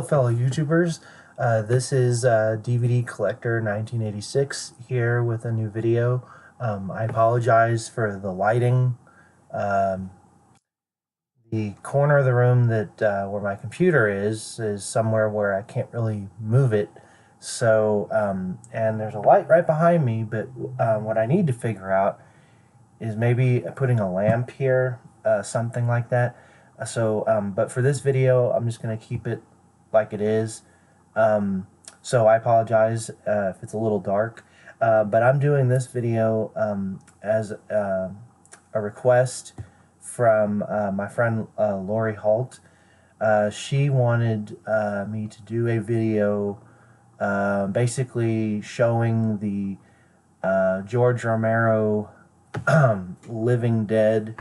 fellow YouTubers. This is DVD Collector 1986 here with a new video. I apologize for the lighting. Um, the corner of the room that where my computer is somewhere where I can't really move it. So, and there's a light right behind me, but what I need to figure out is maybe putting a lamp here, something like that. But for this video, I'm just going to keep it like it is. So I apologize if it's a little dark. But I'm doing this video as a request from my friend Lori Holt. She wanted me to do a video basically showing the George Romero Living Dead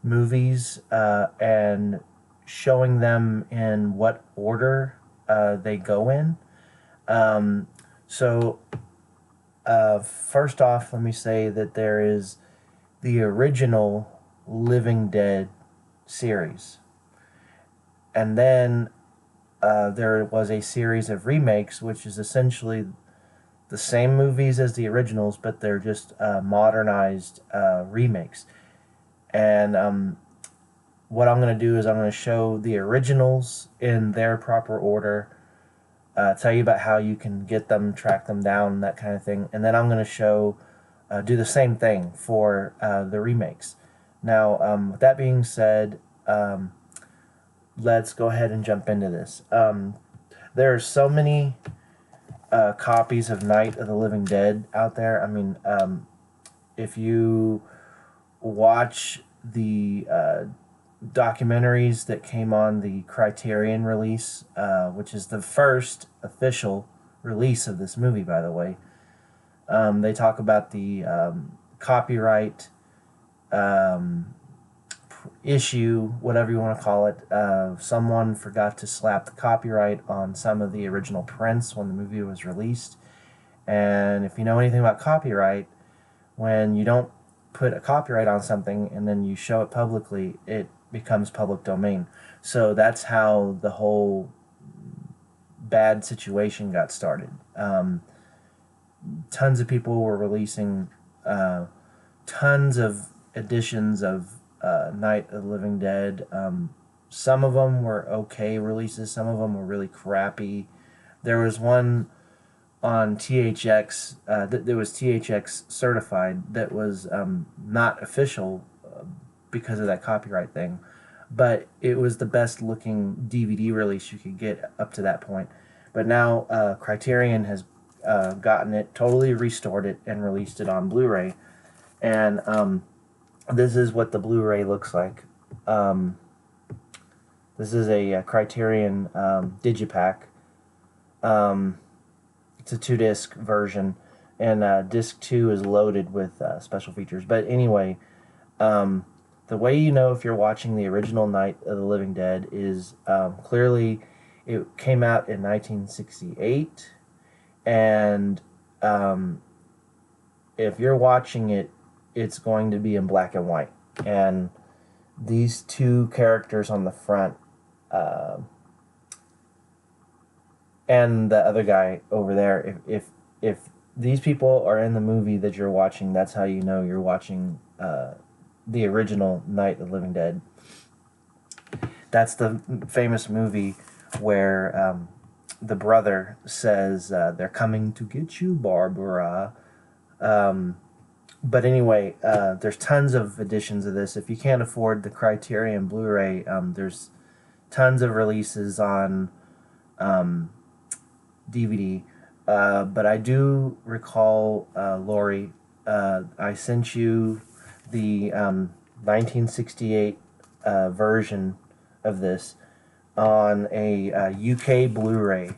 movies and showing them in what order they go in. First off, let me say that there is the original Living Dead series. And then there was a series of remakes, which is essentially the same movies as the originals, but they're just modernized remakes. And what I'm going to do is I'm going to show the originals in their proper order, tell you about how you can get them, track them down, that kind of thing. And then I'm going to do the same thing for the remakes. Now, with that being said, let's go ahead and jump into this. There are so many copies of Night of the Living Dead out there. I mean, if you watch the documentaries that came on the Criterion release, which is the first official release of this movie, by the way, they talk about the copyright issue, whatever you want to call it. Someone forgot to slap the copyright on some of the original prints when the movie was released. And if you know anything about copyright, when you don't put a copyright on something and then you show it publicly, it becomes public domain. So that's how the whole bad situation got started. Tons of people were releasing tons of editions of Night of the Living Dead. Some of them were okay releases, some of them were really crappy. There was one on THX that was THX certified that was not official because of that copyright thing, but it was the best looking DVD release you could get up to that point. But now Criterion has gotten it, totally restored it, and released it on Blu-ray. And this is what the Blu-ray looks like. This is a Criterion Digipack. It's a 2-disc version, and disc 2 is loaded with special features. But anyway, the way you know if you're watching the original Night of the Living Dead is clearly it came out in 1968, and if you're watching it, it's going to be in black and white. And these two characters on the front and the other guy over there, if these people are in the movie that you're watching, that's how you know you're watching the original Night of the Living Dead. That's the famous movie where the brother says, "They're coming to get you, Barbara." But anyway, there's tons of editions of this. If you can't afford the Criterion Blu-ray, there's tons of releases on DVD. But I do recall, Lori, I sent you the 1968 version of this on a UK Blu-ray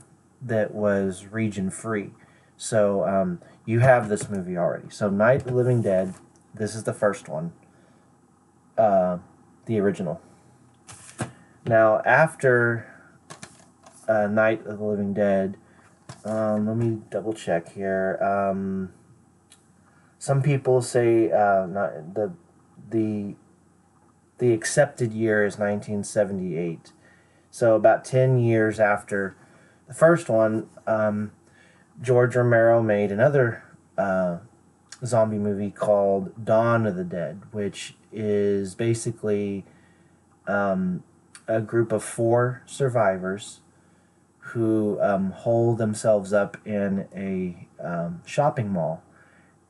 that was region free. So you have this movie already. So Night of the Living Dead, this is the first one, the original. Now after Night of the Living Dead, let me double check here. Some people say the accepted year is 1978. So about 10 years after the first one, George Romero made another zombie movie called Dawn of the Dead, which is basically a group of 4 survivors who hole themselves up in a shopping mall.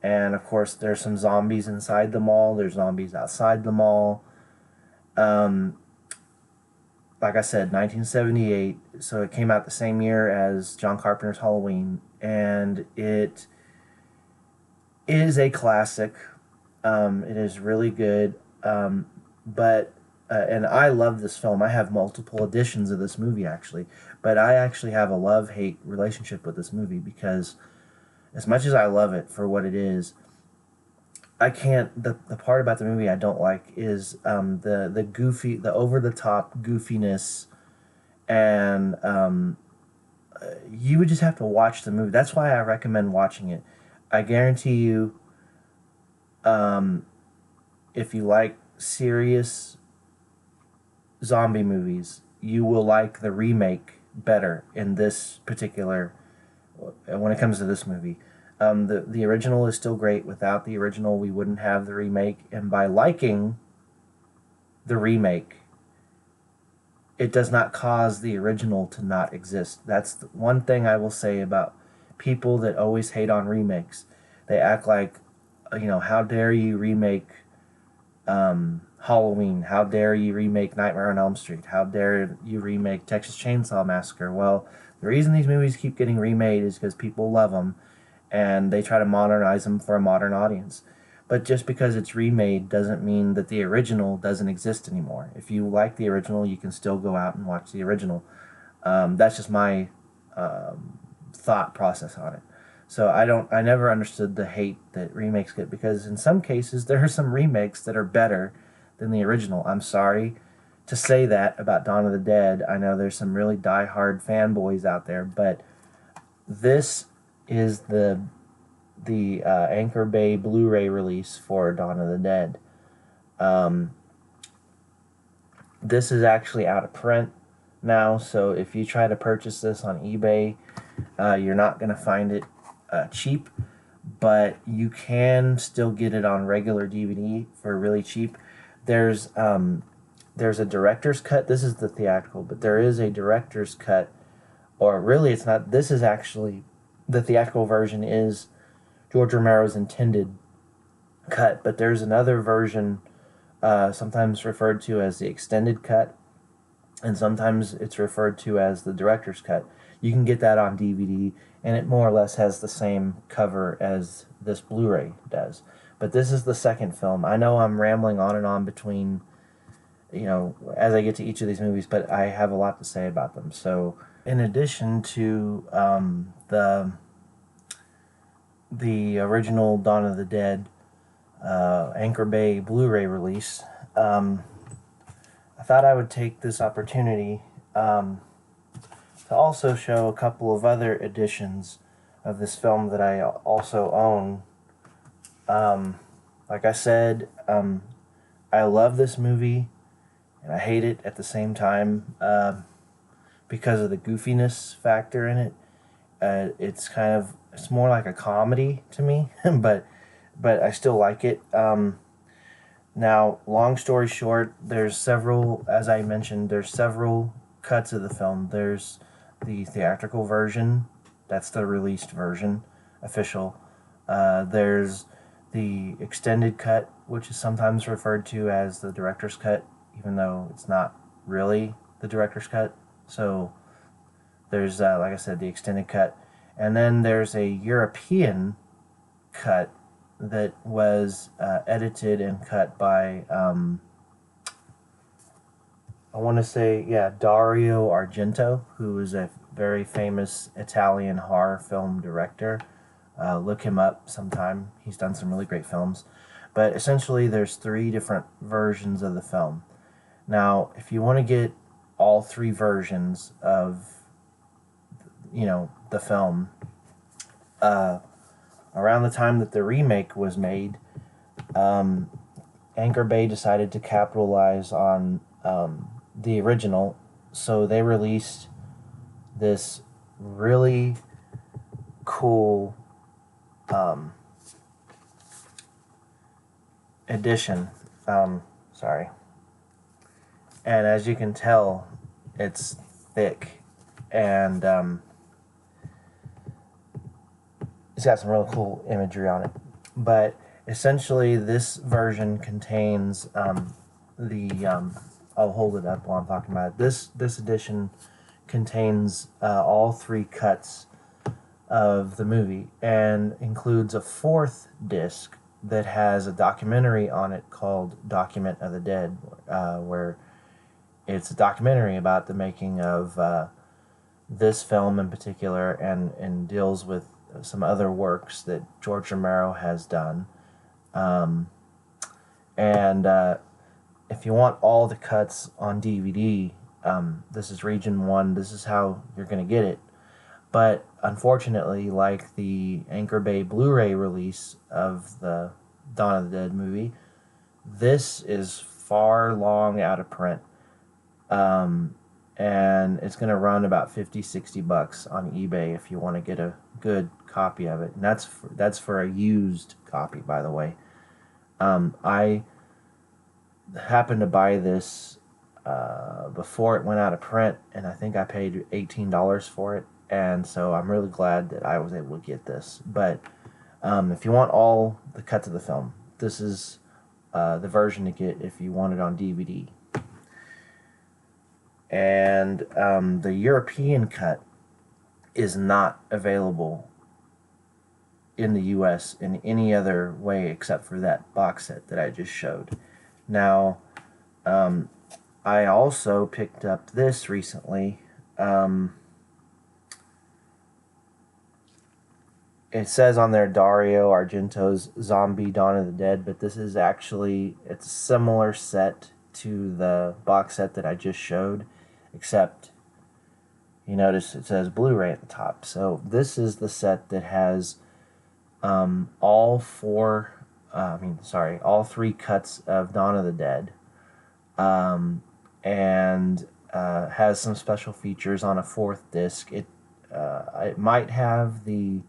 And of course, there's some zombies inside the mall, there's zombies outside the mall. Um, like I said, 1978, so it came out the same year as John Carpenter's Halloween, and it is a classic. It is really good, but and I love this film. I have multiple editions of this movie actually, but I actually have a love-hate relationship with this movie because as much as I love it for what it is, I can't. The part about the movie I don't like is the goofy, the over the top goofiness, and you would just have to watch the movie. That's why I recommend watching it. I guarantee you, um, if you like serious zombie movies, you will like the remake better in this particular when it comes to this movie. The original is still great. Without the original, we wouldn't have the remake. And by liking the remake, it does not cause the original to not exist. That's the one thing I will say about people that always hate on remakes. They act like, how dare you remake Halloween? How dare you remake Nightmare on Elm Street? How dare you remake Texas Chainsaw Massacre? Well, the reason these movies keep getting remade is because people love them and they try to modernize them for a modern audience. But just because it's remade doesn't mean that the original doesn't exist anymore. If you like the original, you can still go out and watch the original. That's just my thought process on it. So I never understood the hate that remakes get, because in some cases there are some remakes that are better than the original. I'm sorry to say that about Dawn of the Dead. I know there's some really die-hard fanboys out there, but this is the Anchor Bay Blu-ray release for Dawn of the Dead. This is actually out of print now, so if you try to purchase this on eBay, you're not going to find it cheap, but you can still get it on regular DVD for really cheap. There's a director's cut. This is the theatrical, but there is a director's cut, or really it's not. This is actually, the theatrical version is George Romero's intended cut, but there's another version, sometimes referred to as the extended cut, and sometimes it's referred to as the director's cut. You can get that on DVD, and it more or less has the same cover as this Blu-ray does. But this is the second film. I know I'm rambling on and on between, as I get to each of these movies, but I have a lot to say about them. So, in addition to the original Dawn of the Dead Anchor Bay Blu-ray release, I thought I would take this opportunity to also show a couple of other editions of this film that I also own. Like I said, I love this movie and I hate it at the same time because of the goofiness factor in it. It's more like a comedy to me, but I still like it. Now, long story short, there's several, as I mentioned, there's several cuts of the film. There's the theatrical version, that's the released version, official. There's the extended cut, which is sometimes referred to as the director's cut, even though it's not really the director's cut. So there's, like I said, the extended cut. And then there's a European cut that was edited and cut by, I want to say, Dario Argento, who is a very famous Italian horror film director. Look him up sometime. He's done some really great films. But essentially, there's 3 different versions of the film. Now, if you want to get all 3 versions of, the film, around the time that the remake was made, Anchor Bay decided to capitalize on the original, So they released this really cool edition. Sorry. And as you can tell, it's thick, and it's got some really cool imagery on it. But essentially, this version contains I'll hold it up while I'm talking about it. This edition contains all 3 cuts of the movie and includes a 4th disc that has a documentary on it called Document of the Dead, where it's a documentary about the making of this film in particular, and deals with some other works that George Romero has done. And if you want all the cuts on DVD, this is Region 1. This is how you're going to get it. But unfortunately, like the Anchor Bay Blu-ray release of the Dawn of the Dead movie, this is far long out of print. And it's going to run about $50-$60 on eBay if you want to get a good copy of it. And that's for a used copy, by the way. I happened to buy this before it went out of print, and I think I paid $18 for it. And so I'm really glad that I was able to get this. But if you want all the cuts of the film, this is the version to get if you want it on DVD. And the European cut is not available in the US in any other way except for that box set that I just showed. Now, I also picked up this recently. It says on there Dario Argento's Zombie Dawn of the Dead, but this is actually, it's a similar set to the box set that I just showed, except you notice it says Blu-ray at the top. So this is the set that has all 3 cuts of Dawn of the Dead, and has some special features on a 4th disc. It might have the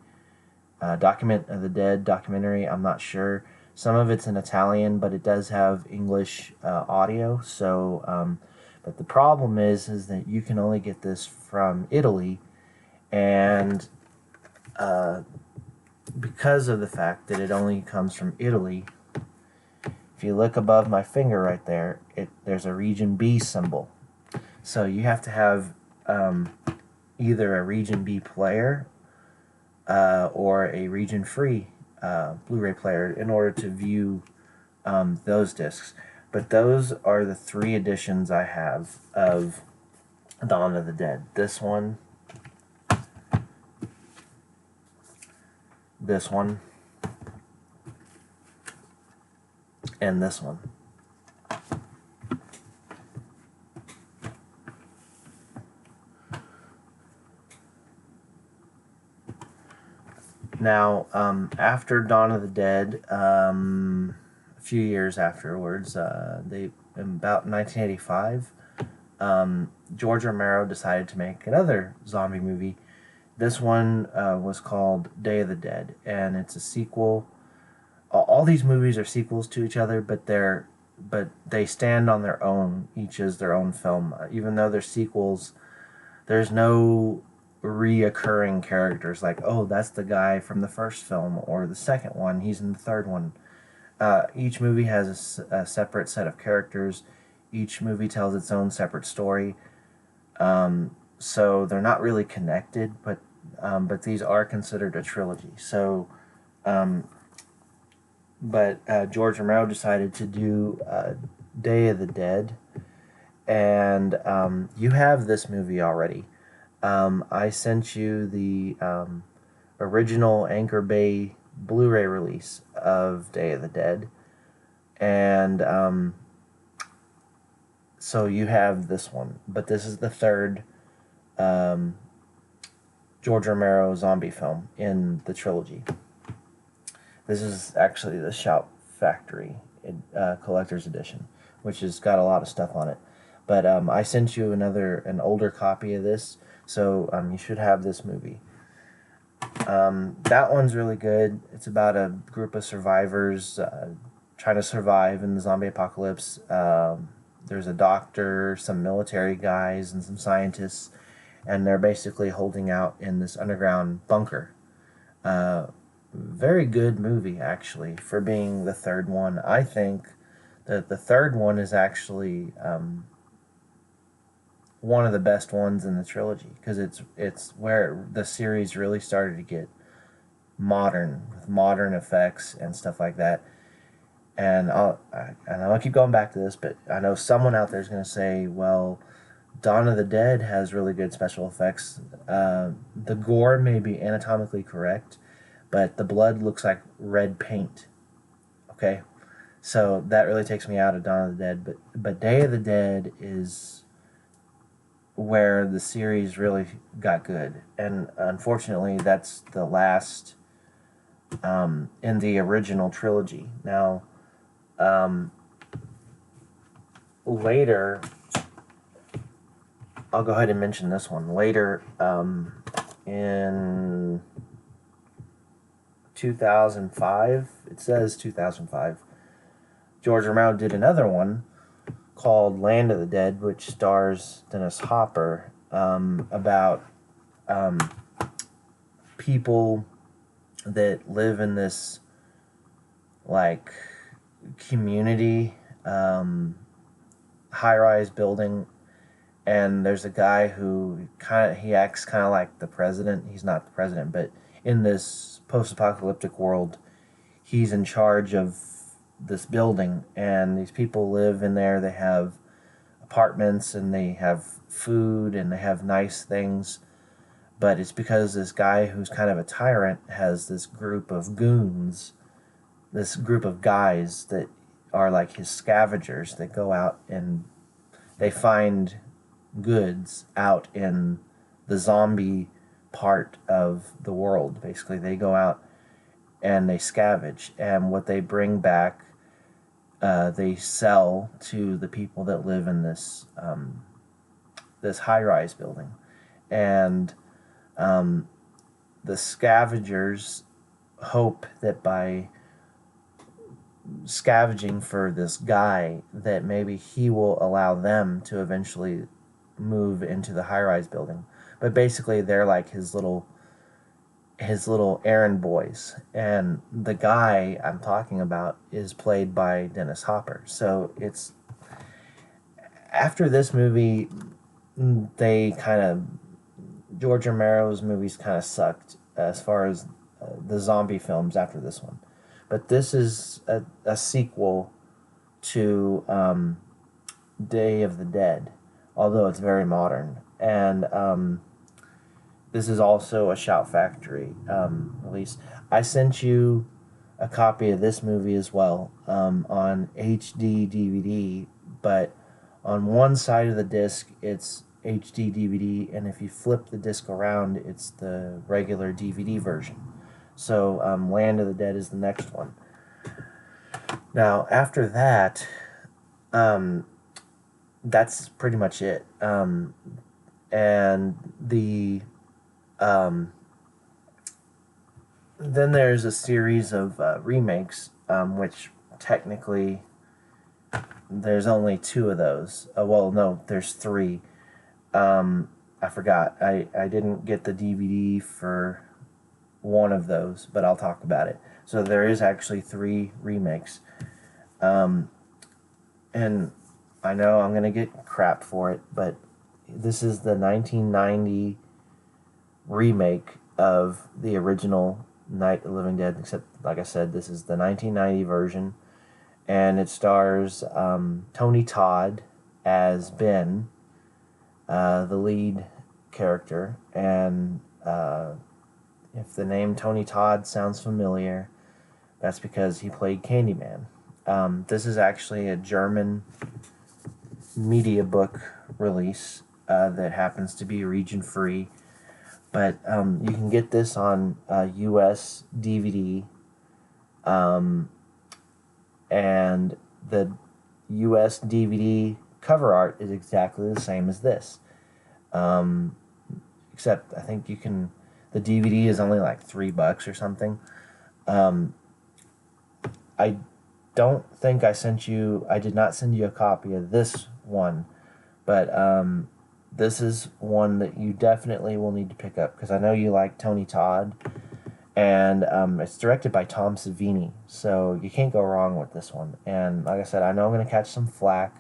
Document of the Dead documentary. I'm not sure. Some of it's in Italian, but it does have English audio. So, but the problem is that you can only get this from Italy, and because of the fact that it only comes from Italy, if you look above my finger right there, there's a Region B symbol. So you have to have either a Region B player or a region-free Blu-ray player in order to view those discs. But those are the 3 editions I have of Dawn of the Dead. This one, this one, and this one. Now, after Dawn of the Dead, a few years afterwards, in about 1985, George Romero decided to make another zombie movie. This one was called Day of the Dead, and it's a sequel. All these movies are sequels to each other, but they stand on their own. Each is their own film. Even though they're sequels, there's no reoccurring characters like, oh, that's the guy from the first film, or the second one, he's in the third one. Each movie has a separate set of characters. Each movie tells its own separate story. So they're not really connected, but these are considered a trilogy. So, George Romero decided to do Day of the Dead, and you have this movie already. I sent you the original Anchor Bay Blu-ray release of Day of the Dead, and so you have this one, but this is the 3rd George Romero zombie film in the trilogy. This is actually the Shout Factory collector's edition, which has got a lot of stuff on it. But I sent you an older copy of this, so you should have this movie. That one's really good. It's about a group of survivors trying to survive in the zombie apocalypse. There's a doctor, some military guys, and some scientists, and they're basically holding out in this underground bunker. Very good movie, actually, for being the third one. I think that the third one is actually one of the best ones in the trilogy, because it's where the series really started to get modern, with modern effects and stuff like that. And I know I keep going back to this, but I know someone out there is going to say, well, Dawn of the Dead has really good special effects. The gore may be anatomically correct, but the blood looks like red paint. Okay, so that really takes me out of Dawn of the Dead. But Day of the Dead is where the series really got good, and unfortunately, that's the last in the original trilogy. Now, later, I'll go ahead and mention this one. Later, in 2005, it says 2005, George Romero did another one called Land of the Dead, which stars Dennis Hopper, about people that live in this, like, community high-rise building, and there's a guy who he acts kind of like the president. He's not the president, but in this post-apocalyptic world, he's in charge of this building, and these people live in there. They have apartments, and they have food, and they have nice things, but it's because this guy who's kind of a tyrant has this group of goons, this group of guys that are like his scavengers that go out and they find goods out in the zombie part of the world. Basically, they go out and they scavenge, and what they bring back, they sell to the people that live in this this high-rise building. And the scavengers hope that by scavenging for this guy, that maybe he will allow them to eventually move into the high-rise building. But basically, they're like his little errand boys, and the guy I'm talking about is played by Dennis Hopper. So it's after this movie, they kind of George Romero's movies kind of sucked as far as the zombie films after this one. But this is a sequel to Day of the Dead, although it's very modern. And this is also a Shout Factory release. I sent you a copy of this movie as well on HD DVD, but on one side of the disc it's HD DVD, and if you flip the disc around, it's the regular DVD version. So Land of the Dead is the next one. Now, after that, that's pretty much it. And then there's a series of remakes, which technically there's only two of those. Well, no, there's three. I forgot. I didn't get the DVD for one of those, but I'll talk about it. So there is actually three remakes. And I know I'm going to get crap for it, but this is the 1990 remake of the original Night of the Living Dead, except, like I said, this is the 1990 version, and it stars Tony Todd as Ben, the lead character, and if the name Tony Todd sounds familiar, that's because he played Candyman. This is actually a German media book release that happens to be region free, but you can get this on US DVD, and the US DVD cover art is exactly the same as this. Except I think you can, the DVD is only like $3 or something. I don't think I did not send you a copy of this one, but this is one that you definitely will need to pick up, because I know you like Tony Todd, and it's directed by Tom Savini, so you can't go wrong with this one. And like I said, I know I'm going to catch some flack,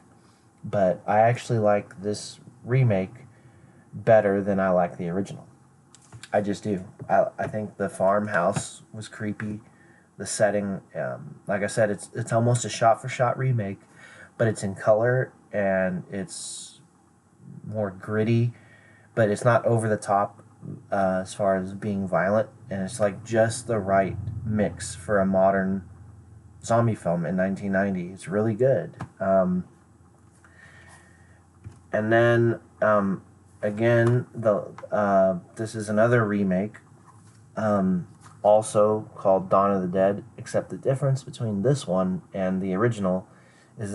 but I actually like this remake better than I like the original. I just do. I think the farmhouse was creepy. The setting, like I said, it's almost a shot-for-shot remake, but it's in color and it's more gritty, but it's not over the top as far as being violent, and it's like just the right mix for a modern zombie film in 1990. It's really good. And then again, this is another remake, also called Dawn of the Dead, except the difference between this one and the original is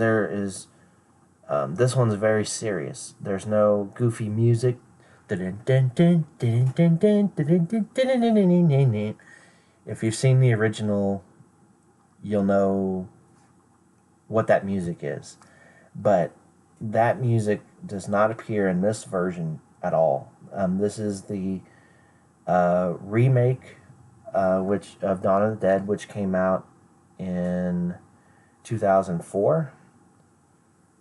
this one's very serious. There's no goofy music. If you've seen the original, you'll know what that music is. But that music does not appear in this version at all. This is the remake of Dawn of the Dead, which came out in 2004,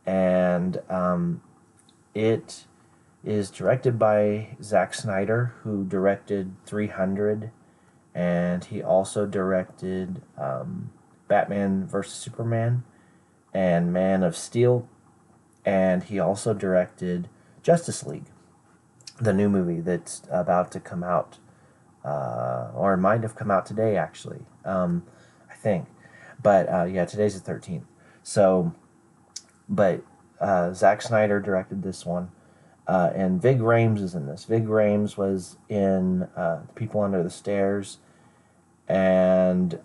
and it is directed by Zack Snyder, who directed 300, and he also directed Batman vs. Superman and Man of Steel, and he also directed Justice League, the new movie that's about to come out, or it might have come out today, actually, I think. But yeah, today's the 13th. So, but Zack Snyder directed this one, and Vig Rhames is in this. Vig Rhames was in People Under the Stairs, and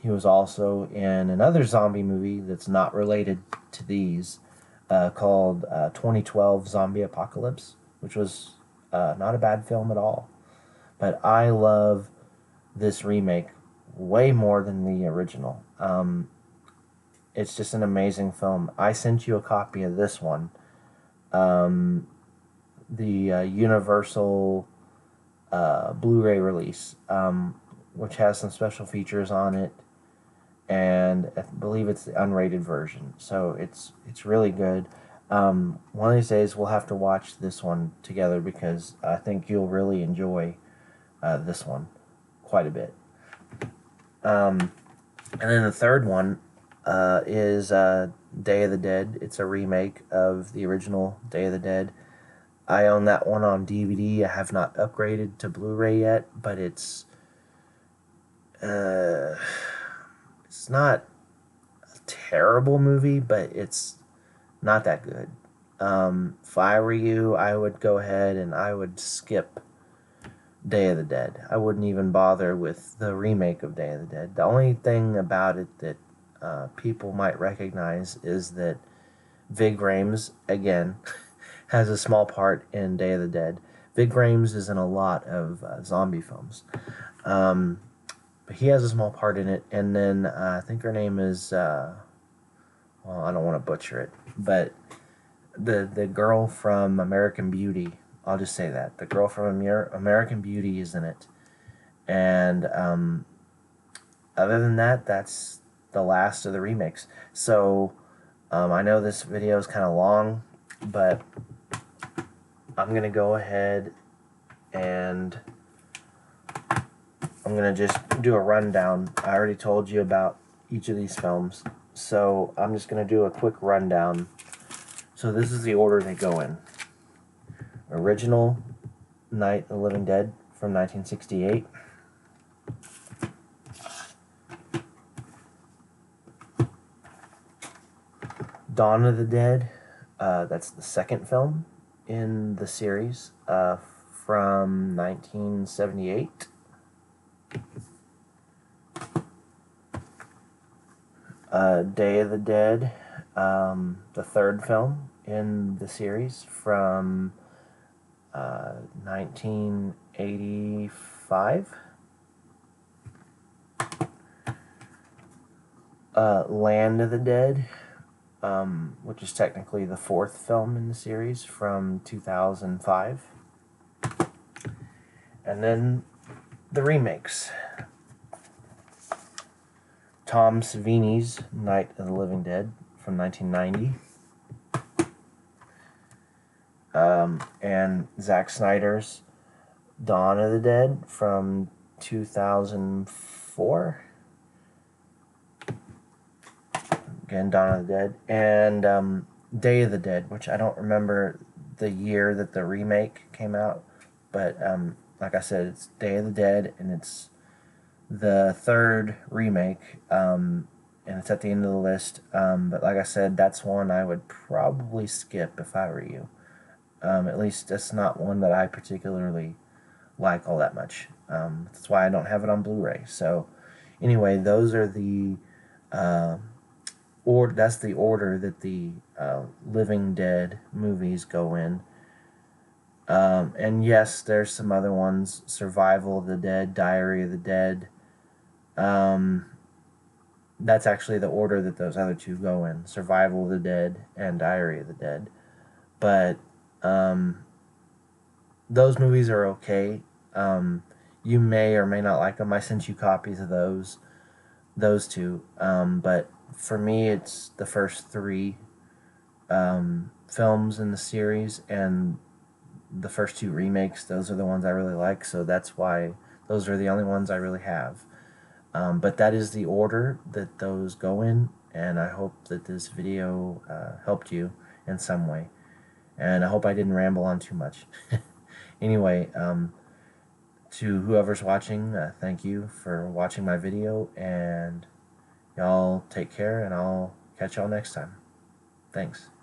he was also in another zombie movie that's not related to these, called 2012 Zombie Apocalypse, which was not a bad film at all. But I love this remake way more than the original. It's just an amazing film. I sent you a copy of this one, the Universal Blu-ray release, which has some special features on it, and I believe it's the unrated version. So it's really good. One of these days we'll have to watch this one together, because I think you'll really enjoy this one quite a bit. And then the third one is Day of the Dead. It's a remake of the original Day of the Dead. I own that one on DVD. I have not upgraded to Blu-ray yet, but it's not a terrible movie, but it's not that good. If I were you, I would go ahead and I would skip Day of the Dead. I wouldn't even bother with the remake of Day of the Dead. The only thing about it that people might recognize is that Vig Rhames, again, has a small part in Day of the Dead. Vig Rhames is in a lot of zombie films. But he has a small part in it, and then I think her name is, well, I don't want to butcher it, but the girl from American Beauty, I'll just say that. The girl from American Beauty is in it. And other than that, that's the last of the remakes. So I know this video is kind of long, but I'm going to go ahead and I'm going to just do a rundown. I already told you about each of these films, so I'm just going to do a quick rundown. So this is the order they go in. Original Night of the Living Dead from 1968. Dawn of the Dead, that's the second film in the series, from 1978. Day of the Dead, the third film in the series from 1985. Land of the Dead, which is technically the fourth film in the series from 2005. And then the remakes. Tom Savini's Night of the Living Dead from 1990. And Zack Snyder's Dawn of the Dead from 2004. Again, Dawn of the Dead. And Day of the Dead, which I don't remember the year that the remake came out. But like I said, it's Day of the Dead, and it's the third remake. And it's at the end of the list. But like I said, that's one I would probably skip if I were you. At least it's not one that I particularly like all that much. That's why I don't have it on Blu-ray. So anyway, those are the that's the order that the Living Dead movies go in. And yes, there's some other ones: Survival of the Dead, Diary of the Dead. That's actually the order that those other two go in: Survival of the Dead and Diary of the Dead. But those movies are okay. You may or may not like them. I sent you copies of those two. But for me, it's the first three films in the series, and the first two remakes. Those are the ones I really like, so that's why those are the only ones I really have. But that is the order that those go in, and I hope that this video helped you in some way. And I hope I didn't ramble on too much. Anyway, to whoever's watching, thank you for watching my video, and y'all take care, and I'll catch y'all next time. Thanks.